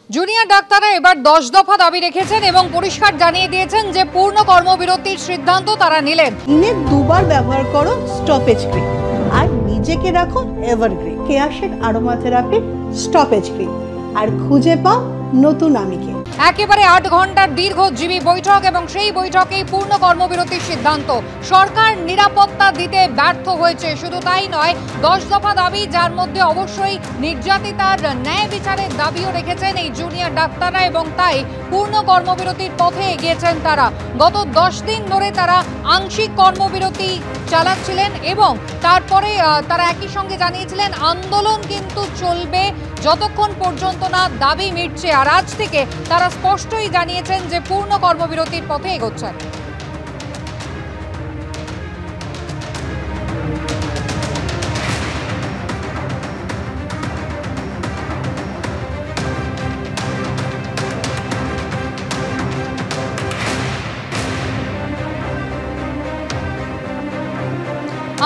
Junior ডাক্তাররা এবার 10 দফা দাবি রেখেছেন এবং পরিষ্কার জানিয়ে দিয়েছেন যে পূর্ণ কর্মবিরতির সিদ্ধান্ত তারা নিলেন। দিনে দুবার ব্যবহার করো স্টপেজ ক্রিম আর নিজেকে রাখো এভারগ্রিন কেয়াশেড আরোমা থেরাপি স্টপেজ ক্রিম আর খুঁজে পাও নতুন আমিকে। একেবারে 8 ঘন্টার দীর্ঘজীবী বৈঠক এবং সেই বৈঠকেই পূর্ণ কর্মবিরতির সিদ্ধান্ত। সরকার নিরাপত্তা দিতে ব্যর্থ হয়েছে, শুধু তাই নয় 10 দফা দাবি, যার মধ্যে অবশ্যই নির্যাতিতার ন্যায় বিচারের দাবিও রেখেছেন এই জুনিয়র ডাক্তাররা এবং তাই পূর্ণ কর্মবিরতির পথে এগিয়েছেন তারা। গত 10 দিন ধরে তারা আংশিক কর্মবিরতি চালাচ্ছিলেন এবং তারপরে তারা একই সঙ্গে জানিয়েছিলেন আন্দোলন কিন্তু চলবে যতক্ষণ পর্যন্ত না দাবি মিটছে। আর আজ থেকে তারা স্পষ্টই জানিয়েছেন যে পূর্ণ কর্মবিরতির পথে এগোচ্ছেন।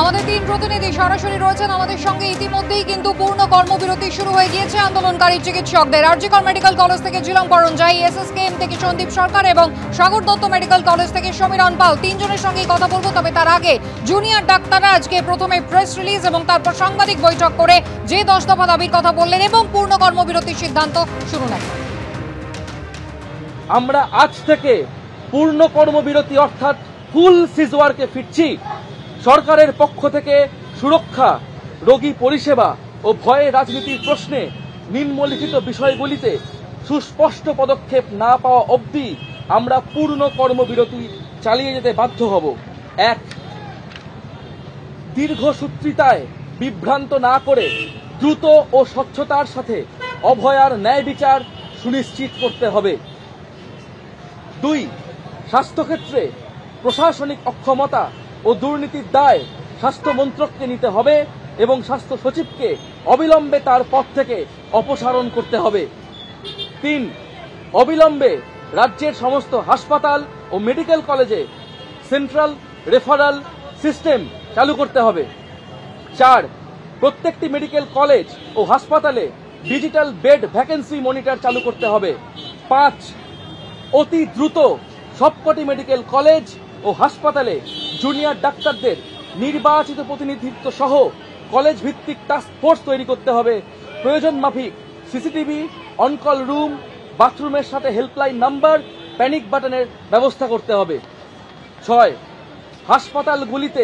আমাদের 3 প্রতিনিধি সরাসরি রয়েছেন আমাদের সঙ্গে। ইতিমধ্যেই কিন্তু পূর্ণ কর্মবিরতি শুরু হয়ে গিয়েছে আন্দোলনকারী চিকিৎসকদের। আরজিকর মেডিকেল কলেজ থেকে ঝিলম পরঞ্জাই, এসএসকেএম থেকে সন্দীপ সরকার এবং সাগর দত্ত মেডিকেল কলেজ থেকে সমীরণ পাল, তিনজনের সঙ্গেই কথা বলবো। তবে তার আগে জুনিয়র ডাক্তাররা আজকে প্রথমে প্রেস রিলিজ এবং তারপর সাংবাদিক বৈঠক করে যে 10 দফা দাবির কথা বললেন এবং পূর্ণ কর্মবিরতির সিদ্ধান্ত শুরু নেন। আমরা আজ থেকে পূর্ণ কর্মবিরতি অর্থাৎ ফুল সিজওয়ার্কে ফিরছি। সরকারের পক্ষ থেকে সুরক্ষা, রোগী পরিষেবা ও ভয়ে রাজনীতির প্রশ্নে নিম্নলিখিত বিষয়গুলিতে সুস্পষ্ট পদক্ষেপ না পাওয়া অবধি আমরা পূর্ণ কর্মবিরতি চালিয়ে যেতে বাধ্য হব। 1. দীর্ঘসূত্রিতায় বিভ্রান্ত না করে দ্রুত ও স্বচ্ছতার সাথে অভয়ার ন্যায় বিচার সুনিশ্চিত করতে হবে। 2. স্বাস্থ্যক্ষেত্রে প্রশাসনিক অক্ষমতা ও দুর্নীতির দায় স্বাস্থ্য মন্ত্রককে নিতে হবে এবং স্বাস্থ্য সচিবকে অবিলম্বে তার পদ থেকে অপসারণ করতে হবে। 3. অবিলম্বে রাজ্যের সমস্ত হাসপাতাল ও মেডিকেল কলেজে সেন্ট্রাল রেফারাল সিস্টেম চালু করতে হবে। 4. প্রত্যেকটি মেডিকেল কলেজ ও হাসপাতালে ডিজিটাল বেড ভ্যাকেন্সি মনিটর চালু করতে হবে। 5. অতি দ্রুত সবকটি মেডিকেল কলেজ ও হাসপাতালে জুনিয়র ডাক্তারদের নির্বাচিত প্রতিনিধিত্ব সহ কলেজ ভিত্তিক টাস্ক ফোর্স তৈরি করতে হবে। প্রয়োজন মাফিক সিসিটিভি, অনকল রুম, বাথরুমের সাথে হেল্পলাইন নাম্বার, প্যানিক বাটনের ব্যবস্থা করতে হবে। 6. হাসপাতালগুলিতে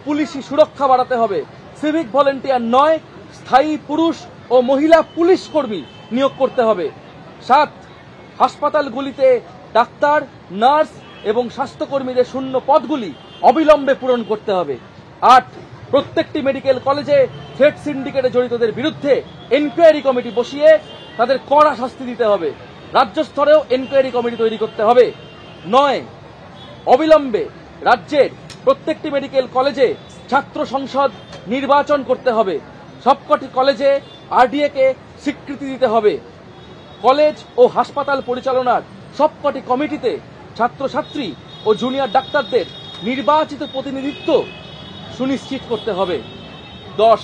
পুলিশি সুরক্ষা বাড়াতে হবে। সিভিক ভলেন্টিয়ার নয়, স্থায়ী পুরুষ ও মহিলা পুলিশ কর্মী নিয়োগ করতে হবে। 7. হাসপাতালগুলিতে ডাক্তার, নার্স এবং স্বাস্থ্যকর্মীদের শূন্য পদগুলি অবিলম্বে পূরণ করতে হবে। 8. প্রত্যেকটি মেডিকেল কলেজে থ্রেড সিন্ডিকেটে জড়িতদের বিরুদ্ধে এনকোয়ারি কমিটি বসিয়ে তাদের কড়া শাস্তি দিতে হবে। রাজ্য স্তরেও এনকোয়ারি কমিটি তৈরি করতে হবে। 9. অবিলম্বে রাজ্যের প্রত্যেকটি মেডিকেল কলেজে ছাত্র সংসদ নির্বাচন করতে হবে। সবকটি কলেজে আরডিএ কে স্বীকৃতি দিতে হবে। কলেজ ও হাসপাতাল পরিচালনার সবকটি কমিটিতে ছাত্রছাত্রী ও জুনিয়র ডাক্তারদের নির্বাচিত প্রতিনিধিত্ব সুনিশ্চিত করতে হবে। 10.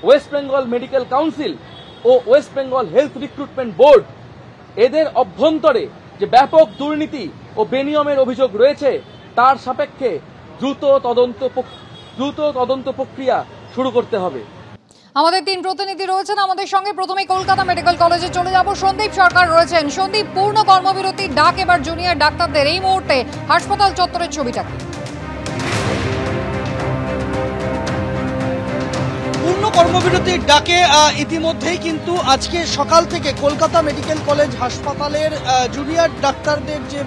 ওয়েস্ট বেঙ্গল মেডিকেল কাউন্সিল ও West Bengal health recruitment board এদের অভ্যন্তরে যে ব্যাপক দুর্নীতি ও বেনিয়মের অভিযোগ রয়েছে তার সাপেক্ষে দ্রুত তদন্ত প্রক্রিয়া শুরু করতে হবে। আমাদের 3 প্রতিনিধি রয়েছেন আমাদের সঙ্গে। প্রথমে কলকাতা মেডিকেল কলেজে চলে যাব, সন্দীপ সরকার রয়েছেন। সন্দীপ, পূর্ণ কর্মবিরতির ডাক এবার জুনিয়র ডাক্তারদের, এই মুহূর্তে হাসপাতাল চত্বরের ছবিটা কি? পূর্ণ কর্মবিরতির ডাকে ইতিমধ্যেই কিন্তু আজকে সকাল থেকে কলকাতা মেডিকেল কলেজ হাসপাতালের জুনিয়র ডাক্তারদের যে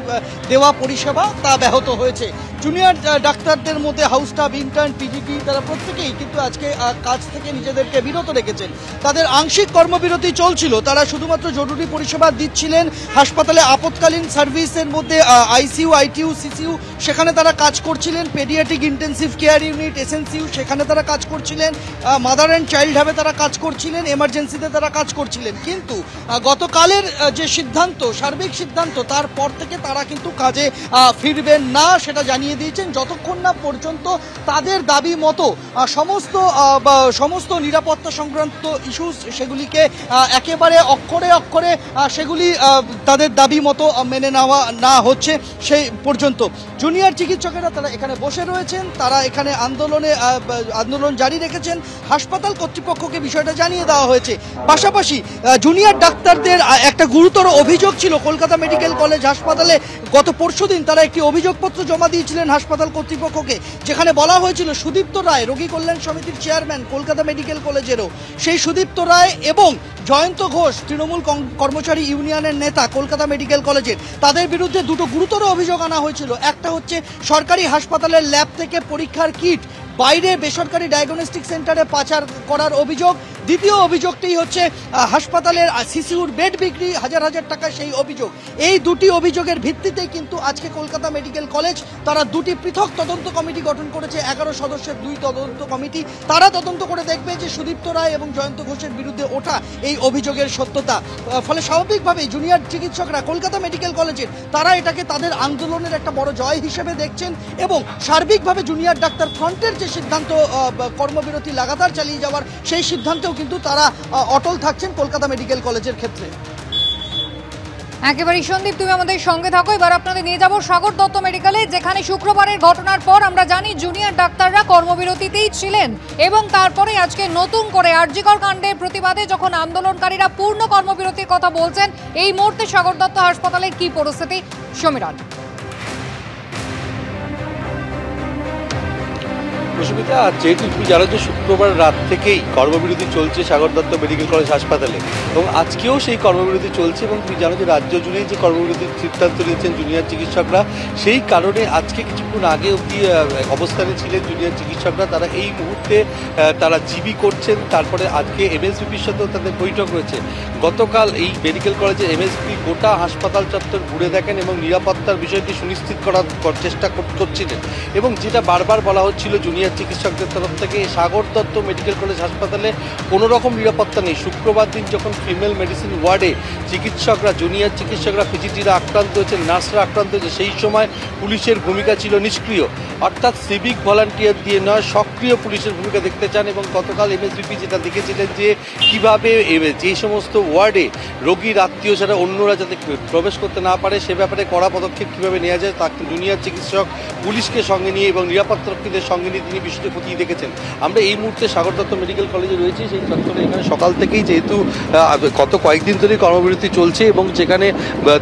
দেওয়া পরিষেবা তা ব্যাহত হয়েছে। জুনিয়র ডাক্তারদের মধ্যে হাউস স্টাফ, ইন্টার্ন, পিজিটি তারা প্রত্যেকেই কিন্তু আজকে কাজ থেকে নিজেদেরকে বিরত রেখেছেন। তাদের আংশিক কর্মবিরতি চলছিল, তারা শুধুমাত্র জরুরি পরিষেবা দিচ্ছিলেন। হাসপাতালে আপৎকালীন সার্ভিসের মধ্যে আইসিইউ, আইটিইউ, সিসিইউ সেখানে তারা কাজ করছিলেন। Paediatric intensive care unit, SNCU সেখানে তারা কাজ করছিলেন। মাদার অ্যান্ড চাইল্ড হাবে তারা কাজ করছিলেন, এমার্জেন্সিতে তারা কাজ করছিলেন, কিন্তু গতকালের যে সিদ্ধান্ত, সার্বিক সিদ্ধান্ত, তারপর থেকে তারা কিন্তু কাজে ফিরবেন না সেটা জানিয়ে দিয়েছেন, যতক্ষণ না পর্যন্ত তাদের দাবি মতো সমস্ত নিরাপত্তা সংক্রান্ত ইস্যুস সেগুলিকে একেবারে অক্ষরে অক্ষরে সেগুলি তাদের দাবি মতো মেনে নেওয়া না হচ্ছে সেই পর্যন্ত। জুনিয়র চিকিৎসকেরা তারা এখানে বসে রয়েছেন, তারা এখানে আন্দোলন জারি রেখেছেন। হাসপাতাল কর্তৃপক্ষকে বিষয়টা জানিয়ে দেওয়া হয়েছে। পাশাপাশি জুনিয়র ডাক্তারদের একটা গুরুতর অভিযোগ ছিল কলকাতা মেডিকেল কলেজ হাসপাতালে। গত পরশুদিন তারা একটি অভিযোগপত্র জমা দিয়েছিলেন হাসপাতাল কর্তৃপক্ষকে, যেখানে বলা হয়েছিল সুদীপ্ত রায়, রোগী কল্যাণ সমিতির চেয়ারম্যান কলকাতা মেডিকেল কলেজেরও, সেই সুদীপ্ত রায় এবং জয়ন্ত ঘোষ, তৃণমূল কর্মচারী ইউনিয়নের নেতা কলকাতা মেডিকেল কলেজের, তাদের বিরুদ্ধে দুটো গুরুতর অভিযোগ আনা হয়েছিল। একটা হচ্ছে সরকারি হাসপাতালের ল্যাব থেকে পরীক্ষার কিট বাইরে বেসরকারি ডায়াগনস্টিক সেন্টারে পাচার করার অভিযোগ। দ্বিতীয় অভিযোগটি হচ্ছে হাসপাতালের সিসিউর বেড বিক্রি হাজার হাজার টাকা, সেই অভিযোগ। এই দুটি অভিযোগের ভিত্তিতেই কিন্তু আজকে কলকাতা মেডিকেল কলেজ তারা দুটি পৃথক তদন্ত কমিটি গঠন করেছে, 11 সদস্যের 2 তদন্ত কমিটি। তারা তদন্ত করে দেখবে যে সুদীপ্ত রায় এবং জয়ন্ত ঘোষের বিরুদ্ধে ওঠা এই অভিযোগের সত্যতা। ফলে স্বাভাবিকভাবেই জুনিয়র চিকিৎসকরা কলকাতা মেডিকেল কলেজের তারা এটাকে তাদের আন্দোলনের একটা বড় জয় হিসেবে দেখছেন, এবং সার্বিকভাবে জুনিয়র ডাক্তার ফ্রন্টের যে সিদ্ধান্ত কর্মবিরতি লাগাতার চালিয়ে যাওয়ার, সেই সিদ্ধান্তেও কিন্তু তারা অটল থাকছেন কলকাতা মেডিকেল কলেজের ক্ষেত্রে। একেবারেই সন্দীপ, তুমি আমাদের সঙ্গে থাকো। এবার আপনাদের নিয়ে যাব সাগর দত্ত মেডিকেলে, যেখানে শুক্রবারের ঘটনার পর আমরা জানি জুনিয়র ডাক্তাররা কর্মবিরতিতেই ছিলেন, এবং তারপরে আজকে নতুন করে আরজিকর কাণ্ডের প্রতিবাদে যখন আন্দোলনকারীরা পূর্ণ কর্মবিরতির কথা বলছেন, এই মুহূর্তে সাগর দত্ত হাসপাতালের কি পরিস্থিতি? সমীরণ। সুস্মিতা, যেহেতু তুমি জানো যে শুক্রবার রাত থেকেই কর্মবিরতি চলছে সাগর দত্ত মেডিকেল কলেজ হাসপাতালে, এবং আজকেও সেই কর্মবিরতি চলছে, এবং তুমি জানো যে রাজ্য জুড়েই যে কর্মবিরতির সিদ্ধান্ত নিয়েছেন জুনিয়র চিকিৎসকরা, সেই কারণে আজকে কিছুক্ষণ আগে অবধি অবস্থানে ছিলেন জুনিয়র চিকিৎসকরা। তারা এই মুহূর্তে তারা জিবি করছেন। তারপরে আজকে এমএসভিপির সাথেও তাদের বৈঠক রয়েছে। গতকাল এই মেডিকেল কলেজের এমএসভি গোটা হাসপাতাল চত্বর ঘুরে দেখেন এবং নিরাপত্তার বিষয়টি সুনিশ্চিত করার চেষ্টা করছিলেন, এবং যেটা বারবার বলা হচ্ছিল জুনিয়র চিকিৎসকদের তরফ থেকে, সাগর দত্ত মেডিকেল কলেজ হাসপাতালে কোনো রকম নিরাপত্তা নেই। শুক্রবার দিন যখন ফিমেল মেডিসিন ওয়ার্ডে চিকিৎসকরা, জুনিয়র চিকিৎসকরা, পিজিটিরা আক্রান্ত হয়েছে, নার্সরা আক্রান্ত হয়েছে, সেই সময় পুলিশের ভূমিকা ছিল নিষ্ক্রিয়। অর্থাৎ সিভিক ভলান্টিয়ার দিয়ে নয়, সক্রিয় পুলিশের ভূমিকা দেখতে চান। এবং গতকাল এমএসভিপি যেটা দেখেছিলেন যে কীভাবে যে সমস্ত ওয়ার্ডে রোগীর আত্মীয় ছাড়া অন্যরা যাতে প্রবেশ করতে না পারে, সে ব্যাপারে কড়া পদক্ষেপ কীভাবে নেওয়া যায়, তাকে জুনিয়র চিকিৎসক পুলিশকে সঙ্গে নিয়ে এবং নিরাপত্তারক্ষীদের সঙ্গে নিয়ে তিনি বিষয়টি খতিয়ে দেখেছেন। আমরা এই মুহূর্তে সাগর দত্ত মেডিকেল কলেজে রয়েছি, সেই চত্বরে এখানে সকাল থেকেই, যেহেতু গত কয়েকদিন ধরেই কর্মবিরতি চলছে, এবং যেখানে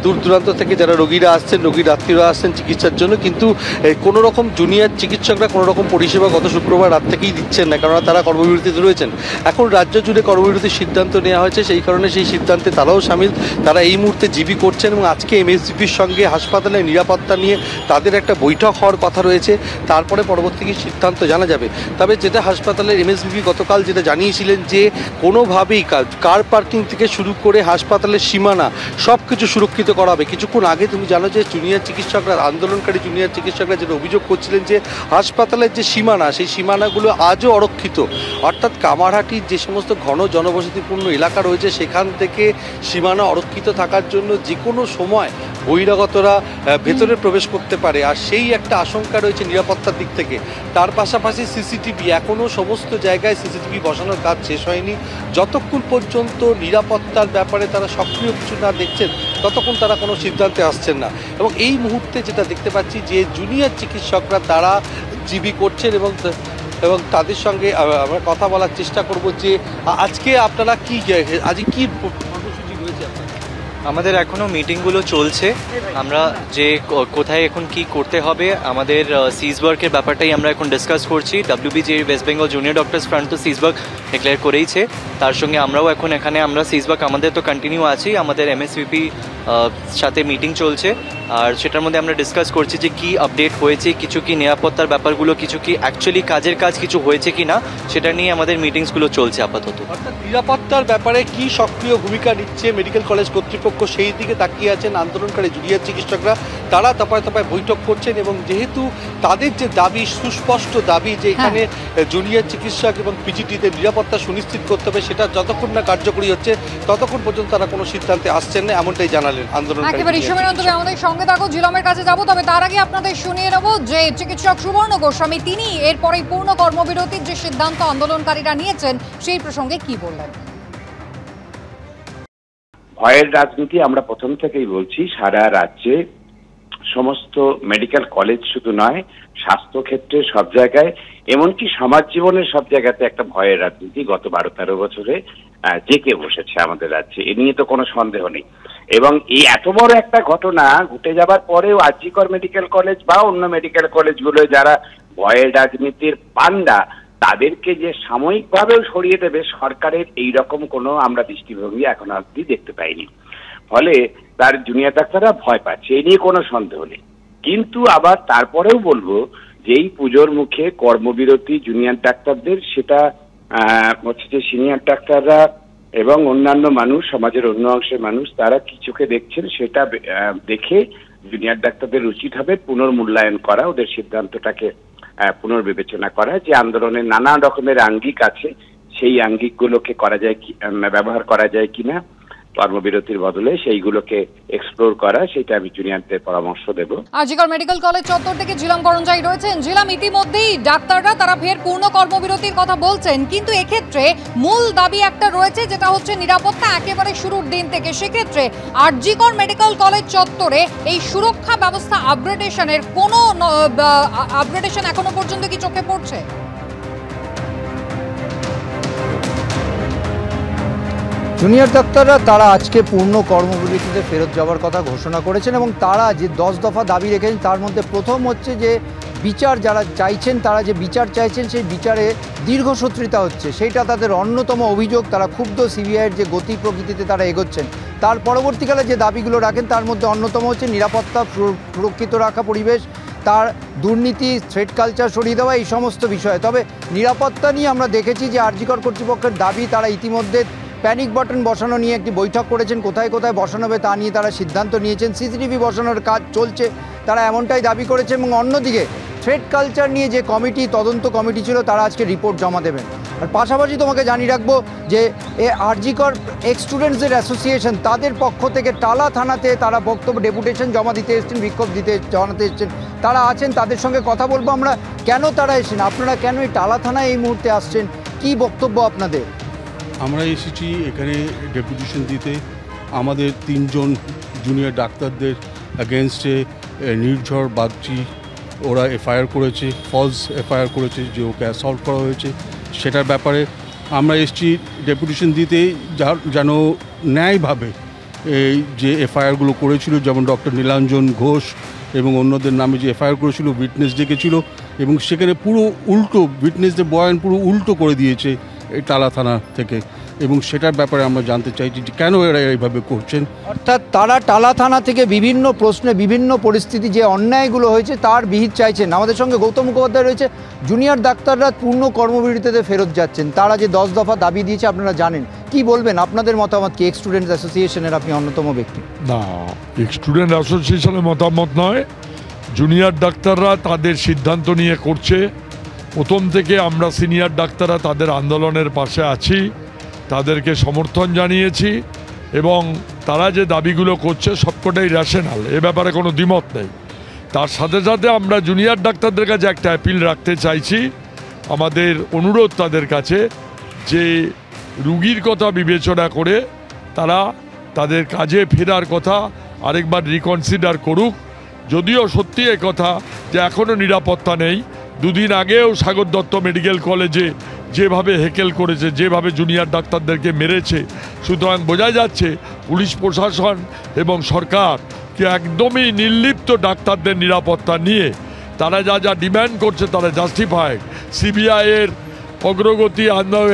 দূর দূরান্ত থেকে যারা রোগীরা আসছেন, রোগীর আত্মীয়রা আসছেন চিকিৎসার জন্য, কিন্তু কোনো রকম জুনিয়র চিকিৎসকরা কোনো রকম পরিষেবা গত শুক্রবার রাত থেকেই দিচ্ছেন না, কেননা তারা কর্মবিরতিতে রয়েছেন। এখন রাজ্য জুড়ে কর্মবিরতির সিদ্ধান্ত নেওয়া হয়েছে, সেই কারণে সেই সিদ্ধান্তে তারাও সামিল। তারা এই মুহূর্তে জিবি করছেন, এবং আজকে এমএসভিপির সঙ্গে হাসপাতালের নিরাপত্তা নিয়ে তাদের একটা বৈঠক হওয়ার কথা রয়েছে। তারপরে পরবর্তী সিদ্ধান্ত জানা যাবে। তবে যেটা হাসপাতালের এমএসভিপি গতকাল যেটা জানিয়েছিলেন যে কোনোভাবেই কার পার্কিং থেকে শুরু করে হাসপাতালের সীমানা সব কিছু সুরক্ষিত করা হবে। কিছুক্ষণ আগে তুমি জানো যে জুনিয়র চিকিৎসকরা, আন্দোলনকারী জুনিয়র চিকিৎসকরা যেটা অভিযোগ করছিলেন যে হাসপাতালের যে সীমানা, সেই সীমানাগুলো আজও অরক্ষিত। অর্থাৎ কামারহাটির যে সমস্ত ঘন জনবসতিপূর্ণ এলাকা রয়েছে, সেখান থেকে সীমানা অরক্ষিত থাকার জন্য যে কোনো সময় বহিরাগতরা ভেতরে প্রবেশ করতে পারে, আর সেই একটা আশঙ্কা রয়েছে নিরাপত্তার দিক থেকে। তার পাশাপাশি সিসিটিভি, এখনও সমস্ত জায়গায় সিসিটিভি বসানোর কাজ শেষ হয়নি। যতক্ষণ পর্যন্ত নিরাপত্তার ব্যাপারে তারা সক্রিয় কিছু না দেখছেন, ততক্ষণ তারা কোনো সিদ্ধান্তে আসছেন না। এবং এই মুহূর্তে যেটা দেখতে পাচ্ছি যে জুনিয়র চিকিৎসকরা তারা জিবি করছেন, এবং তাদের সঙ্গে আমরা কথা বলার চেষ্টা করব যে আজকে আপনারা কি, আজকে কি কর্মসূচি রয়েছে আপনার? আমাদের এখনও মিটিংগুলো চলছে। আমরা যে কোথায় এখন কি করতে হবে, আমাদের সিজ ওয়ার্কের ব্যাপারটাই আমরা এখন ডিসকাস করছি। WBJ West Bengal junior doctors front তো সিজ ওয়ার্ক ডিক্লেয়ার করেইছে, তার সঙ্গে আমরাও এখন এখানে আমরা সিজ ওয়ার্ক আমাদের তো কন্টিনিউ আছেই। আমাদের MSVP সাথে মিটিং চলছে, আর সেটার মধ্যে আমরা ডিসকাস করছি যে কি আপডেট হয়েছে, কিছু কি নিরাপত্তার ব্যাপারগুলো, কিছু কি অ্যাকচুয়ালি কাজের কাজ কিছু হয়েছে কি না, সেটা নিয়ে আমাদের মিটিংসগুলো চলছে আপাতত। অর্থাৎ নিরাপত্তার ব্যাপারে কি সক্রিয় ভূমিকা নিচ্ছে মেডিকেল কলেজ কর্তৃপক্ষ সেই দিকে তাকিয়ে আছেন আন্দোলনকারী জুনিয়র চিকিৎসকরা। তারা তপায় তপায় বৈঠক করছেন এবং যেহেতু তাদের যে দাবি, সুস্পষ্ট দাবি যে এখানে জুনিয়র চিকিৎসক এবং পিজিটিতে নিরাপত্তা সুনিশ্চিত করতে হবে, সেটা যতক্ষণ না কার্যকরী হচ্ছে ততক্ষণ পর্যন্ত তারা কোনো সিদ্ধান্তে আসছেন না, এমনটাই জানালেন আন্দোলনকারী। একেবারে সময় আমাদের সঙ্গে থাকো, জিলমের কাছে যাবো, তবে তার আগে আপনাদের শুনিয়ে নেব যে চিকিৎসক সুবর্ণ গোস্বামী তিনি এরপরেই পূর্ণ কর্মবিরতির যে সিদ্ধান্ত আন্দোলনকারীরা নিয়েছেন সেই প্রসঙ্গে কি বললেন। ভয়ের রাজনীতি আমরা প্রথম থেকেই বলছি, সারা রাজ্যে সমস্ত মেডিকেল কলেজ শুধু নয়, স্বাস্থ্য ক্ষেত্রে সব জায়গায়, এমনকি সমাজ জীবনের সব জায়গাতে একটা ভয়ের রাজনীতি গত 12-13 বছরে জেঁকে বসেছে আমাদের রাজ্যে। এ নিয়ে তো কোনো সন্দেহ নেই। এবং এই এত বড় একটা ঘটনা ঘটে যাবার পরেও আরজিকর মেডিকেল কলেজ বা অন্য মেডিকেল কলেজগুলো যারা ভয়ের রাজনীতির পান্ডা, তাদেরকে যে সাময়িকভাবেও সরিয়ে দেবে সরকারের এইরকম কোনো আমরা দৃষ্টিভঙ্গি এখন অবধি দেখতে পাইনি। ফলে তার জুনিয়র ডাক্তাররা ভয় পাচ্ছে, এই নিয়ে কোনো সন্দেহ নেই। কিন্তু আবার তারপরেও বলবো যে এই পুজোর মুখে কর্মবিরতি জুনিয়র ডাক্তারদের, সেটা হচ্ছে যে সিনিয়র ডাক্তাররা এবং অন্যান্য মানুষ, সমাজের অন্য অংশের মানুষ, তারা কি চোখে দেখছেন সেটা দেখে জুনিয়র ডাক্তারদের উচিত হবে পুনর্মূল্যায়ন করা, ওদের সিদ্ধান্তটাকে পুনর্বিবেচনা করা। যে আন্দোলনের নানা রকমের আঙ্গিক আছে, সেই আঙ্গিকগুলোকে করা যায় কি, ব্যবহার করা যায় কিনা কর্মবিরতির বদলে সেইগুলোকে এক্সপ্লোর করা, সেটা আমি জুনিয়রদের পরামর্শ দেব। আরজিকর মেডিকেল কলেজ চত্বর থেকে জিলাম করঞ্জাই রয়েছেন। জিলাম, ইতিমধ্যেই ডাক্তাররা তারা ফের পূর্ণ কর্মবিরতির কথা বলছেন, কিন্তু এক্ষেত্রে মূল দাবি একটা রয়েছে, যেটা হচ্ছে নিরাপত্তা একেবারে শুরুর দিন থেকে। সেক্ষেত্রে আরজিকর মেডিকেল কলেজ চত্বরে এই সুরক্ষা ব্যবস্থা আপগ্রেডেশনের কোনো আপগ্রেডেশন এখনো পর্যন্ত কি চোখে পড়ছে? জুনিয়র ডাক্তাররা তারা আজকে পূর্ণ কর্মবিরতিতে ফেরত যাওয়ার কথা ঘোষণা করেছেন এবং তারা যে 10 দফা দাবি রেখেছেন তার মধ্যে প্রথম হচ্ছে যে বিচার যারা চাইছেন, তারা যে বিচার চাইছেন সেই বিচারে দীর্ঘসূত্রিতা হচ্ছে, সেইটা তাদের অন্যতম অভিযোগ। তারা ক্ষুব্ধ সিবিআইয়ের যে গতি প্রকৃতিতে তারা এগোচ্ছেন। তার পরবর্তীকালে যে দাবিগুলো রাখেন তার মধ্যে অন্যতম হচ্ছে নিরাপত্তা সুরক্ষিত রাখা পরিবেশ, তার দুর্নীতি, থ্রেট কালচার সরিয়ে দেওয়া, এই সমস্ত বিষয়ে। তবে নিরাপত্তা নিয়ে আমরা দেখেছি যে আরজিকর কর্তৃপক্ষের দাবি, তারা ইতিমধ্যে প্যানিক বাটন বসানো নিয়ে একটি বৈঠক করেছেন, কোথায় কোথায় বসানো হবে তা নিয়ে তারা সিদ্ধান্ত নিয়েছেন। সিসিটিভি বসানোর কাজ চলছে, তারা এমনটাই দাবি করেছে। এবং অন্যদিকে থ্রেট কালচার নিয়ে যে কমিটি, তদন্ত কমিটি ছিল, তারা আজকে রিপোর্ট জমা দেবেন। আর পাশাপাশি তোমাকে জানিয়ে রাখবো যে আরজিকর এক্স স্টুডেন্টসদের অ্যাসোসিয়েশন, তাদের পক্ষ থেকে টালা থানাতে তারা বক্তব্য ডেপুটেশন জমা দিতে এসেছেন, বিক্ষোভ জানাতে এসেছেন, তারা আছেন। তাদের সঙ্গে কথা বলবো আমরা, কেন তারা এসেছেন, আপনারা কেন এই টালা থানায় এই মুহূর্তে আসছেন, কি বক্তব্য আপনাদের? আমরা এসেছি এখানে ডেপুটেশন দিতে আমাদের 3 জন জুনিয়র ডাক্তারদের অ্যাগেনস্টে নির্ঝর বাগচি, ওরা এফআইআর করেছে, ফলস এফআইআর করেছে যে ওকে অ্যাসল্ট করা হয়েছে। সেটার ব্যাপারে আমরা এসেছি ডেপুটেশন দিতে, যেন ন্যায়ভাবে এই যে এফআইআরগুলো করেছিল, যেমন ডক্টর নীলাঞ্জন ঘোষ এবং অন্যদের নামে যে এফআইআর করেছিল, উইটনেস ডেকেছিল এবং সেখানে পুরো উল্টো উইটনেসদের বয়ান পুরো উল্টো করে দিয়েছে এই টালা থানা থেকে, এবং সেটার ব্যাপারে আমরা জানতে চাইছি যে কেন এরা এইভাবে করছেন। অর্থাৎ তারা টালা থানা থেকে বিভিন্ন প্রশ্নে, বিভিন্ন পরিস্থিতি যে অন্যায়গুলো হয়েছে তার বিহিত চাইছেন। আমাদের সঙ্গে গৌতম মুখোপাধ্যায় রয়েছে। জুনিয়র ডাক্তাররা পূর্ণ কর্মবিরতিতে ফেরত যাচ্ছেন, তারা যে 10 দফা দাবি দিয়েছে আপনারা জানেন, কি বলবেন? আপনাদের মতামত কি? এক্স স্টুডেন্টস অ্যাসোসিয়েশনের আপনি অন্যতম ব্যক্তি। না, এক্স স্টুডেন্ট অ্যাসোসিয়েশনের মতামত নয়, জুনিয়র ডাক্তাররা তাদের সিদ্ধান্ত নিয়ে করছে। প্রথম থেকে আমরা সিনিয়র ডাক্তাররা তাদের আন্দোলনের পাশে আছি, তাদেরকে সমর্থন জানিয়েছি এবং তারা যে দাবিগুলো করছে সবকটাই রেশনাল, এ ব্যাপারে কোনো দ্বিমত নেই। তার সাথে সাথে আমরা জুনিয়র ডাক্তারদের কাছে একটা অ্যাপিল রাখতে চাইছি, আমাদের অনুরোধ তাদের কাছে যে রুগীর কথা বিবেচনা করে তারা তাদের কাজে ফেরার কথা আরেকবার রিকনসিডার করুক। যদিও সত্যি এ কথা যে এখনও নিরাপত্তা নেই, দুদিন আগেও সাগর দত্ত মেডিকেল কলেজে যেভাবে হেকেল করেছে, যেভাবে জুনিয়র ডাক্তারদেরকে মেরেছে, সুতরাং বোঝা যাচ্ছে পুলিশ প্রশাসন এবং সরকার কি একদমই নির্লিপ্ত ডাক্তারদের নিরাপত্তা নিয়ে। তারা যা যা ডিম্যান্ড করছে তারা জাস্টিফাইড। সিবিআইয়ের অগ্রগতি,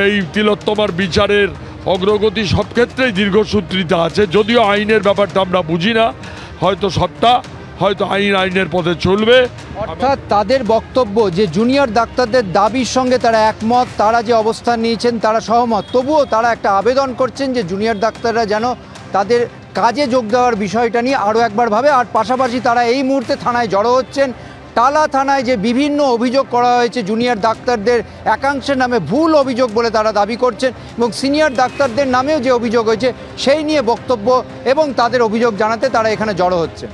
এই তিলোত্তমার বিচারের অগ্রগতি সব ক্ষেত্রেই দীর্ঘসূত্রিতা আছে, যদিও আইনের ব্যাপারটা আমরা বুঝি না, হয়তো সবটা হয়তো আইনের পথে চলবে। অর্থাৎ তাদের বক্তব্য যে জুনিয়র ডাক্তারদের দাবির সঙ্গে তারা একমত, তারা যে অবস্থান নিয়েছেন তারা সহমত, তবুও তারা একটা আবেদন করছেন যে জুনিয়র ডাক্তাররা যেন তাদের কাজে যোগ দেওয়ার বিষয়টা নিয়ে আরও একবার ভাবে। আর পাশাপাশি তারা এই মুহূর্তে থানায় জড়ো হচ্ছেন। টালা থানায় যে বিভিন্ন অভিযোগ করা হয়েছে জুনিয়র ডাক্তারদের একাংশের নামে ভুল অভিযোগ বলে তারা দাবি করছেন, এবং সিনিয়র ডাক্তারদের নামেও যে অভিযোগ হয়েছে সেই নিয়ে বক্তব্য এবং তাদের অভিযোগ জানাতে তারা এখানে জড়ো হচ্ছে।